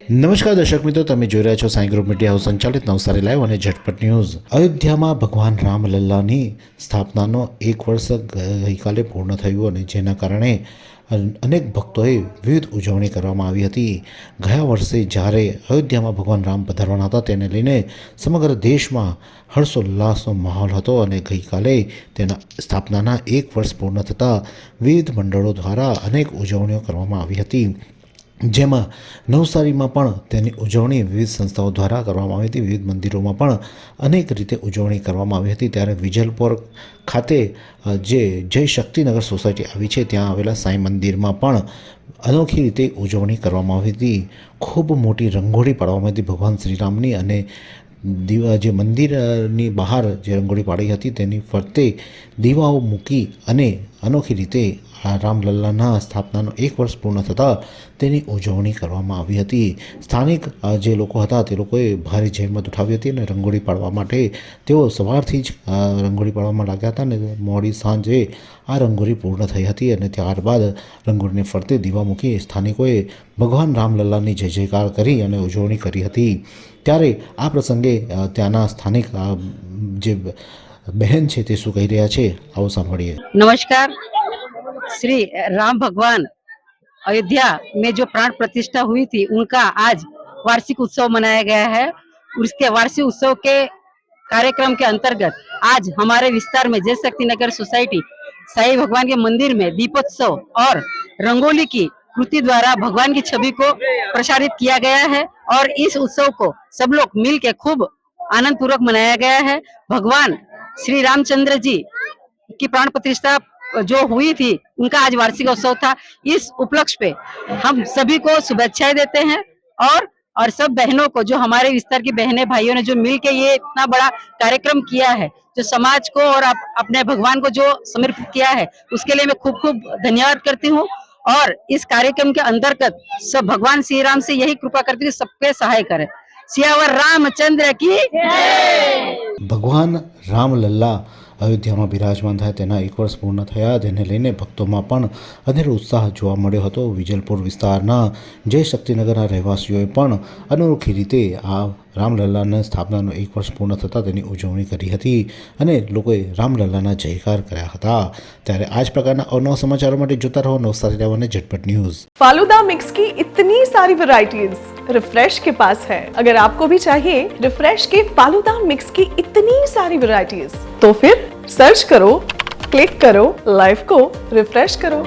નમસ્કાર દર્શક મિત્રો, તમે જોઈ રહ્યા છો સાઈ ગ્રુપ મીડિયા હાઉસ સંચાલિત નવસારી લાઈવ અને ઝટપટ ન્યૂઝ। અયોધ્યામાં ભગવાન રામલલ્લાની સ્થાપનાનો 1 વર્ષ ગઈકાલે પૂર્ણ થયું અને જેના કારણે અનેક ભક્તોએ વિવિધ ઉજવણી કરવામાં આવી હતી। ગયા વર્ષે જ્યારે અયોધ્યામાં ભગવાન રામ પધારવાના હતા તેને લઈને સમગ્ર દેશમાં હર્ષોલ્લાસનો માહોલ હતો અને ગઈકાલે તેના સ્થાપનાના 1 વર્ષ પૂર્ણ થતાં વિવિધ મંડળો દ્વારા અનેક ઉજવણીઓ કરવામાં આવી હતી, જેમાં નવસારીમાં પણ તેની ઉજવણી વિવિધ સંસ્થાઓ દ્વારા કરવામાં આવી હતી। વિવિધ મંદિરોમાં પણ અનેક રીતે ઉજવણી કરવામાં આવી હતી। ત્યારે વિજલપોર ખાતે જે જય શક્તિનગર સોસાયટી આવી છે ત્યાં આવેલા સાંઈ મંદિરમાં પણ અનોખી રીતે ઉજવણી કરવામાં આવી હતી। ખૂબ મોટી રંગોળી પાડવામાં આવી હતી ભગવાન શ્રીરામની અને જે મંદિરની બહાર જે રંગોળી પાડી હતી તેની ફરતે દીવાઓ મૂકી અને અનોખી રીતે રામલલ્લાના સ્થાપનાનો 1 વર્ષ પૂર્ણ થતાં તેની ઉજવણી કરવામાં આવી હતી। સ્થાનિક જે લોકો હતા તે લોકોએ ભારે જહેમત ઉઠાવી હતી અને રંગોળી પાડવા માટે તેઓ સવારથી જ રંગોળી પાડવામાં લાગ્યા હતા અને મોડી સાંજે આ રંગોળી પૂર્ણ થઈ હતી અને ત્યારબાદ રંગોળીને ફરતે દીવા મૂકી સ્થાનિકોએ ભગવાન રામલલ્લાની જય જયકાર કરી અને ઉજવણી કરી હતી। ત્યારે આ પ્રસંગે ત્યાંના સ્થાનિક જે બહેન છે તે શું કહી રહ્યા છે આવો સાંભળીએ। नमस्कार। श्री राम भगवान अयोध्या में जो प्राण प्रतिष्ठा हुई थी उनका आज वार्षिक उत्सव मनाया गया है। उसके वार्षिक उत्सव के कार्यक्रम के अंतर्गत आज हमारे विस्तार में जय शक्ति नगर सोसाइटी साईं भगवान के मंदिर में दीपोत्सव और रंगोली की कृति द्वारा भगवान की छवि को प्रसारित किया गया है और इस उत्सव को सब लोग मिल के खूब आनंद पूर्वक मनाया गया है। भगवान श्री रामचंद्र जी की प्राण प्रतिष्ठा जो हुई थी उनका आज वार्षिक उत्सव था। इस उपलक्ष्य पे हम सभी को शुभेच्छाएं देते हैं और सब बहनों को, जो हमारे विस्तार की बहनें भाइयों ने जो मिलके ये इतना बड़ा कार्यक्रम किया है, जो समाज को और अपने भगवान को जो समर्पित किया है उसके लिए मैं खूब खूब धन्यवाद करती हूँ। और इस कार्यक्रम के अंतर्गत सब भगवान श्री राम से यही कृपा करती हूँ सबके सहाय करें। सियावर रामचंद्र की ભગવાન રામલલ્લા અયોધ્યામાં બિરાજમાન થયા તેના 1 વર્ષ પૂર્ણ થયા, જેને લઈને ભક્તોમાં પણ અનેરો ઉત્સાહ જોવા મળ્યો હતો। વિજલપુર વિસ્તારના જય શક્તિનગરના રહેવાસીઓએ પણ અનોખી રીતે આ રામલલ્લાના સ્થાપનાનો 1 વર્ષ પૂર્ણ થતાં તેની ઉજવણી કરી હતી અને લોકોએ રામલલ્લાના જયકાર કર્યા હતા। ત્યારે આ જ પ્રકારના અવનવા સમાચારો માટે જોતા રહો નવસારી લાઈવ અને ઝટપટ ન્યૂઝ। फालूदा मिक्स की इतनी सारी वैरायटीज रिफ्रेश के पास है। अगर आपको भी चाहिए रिफ्रेश के फालूदा मिक्स की इतनी सारी वैरायटीज तो फिर सर्च करो, क्लिक करो, लाइफ को रिफ्रेश करो।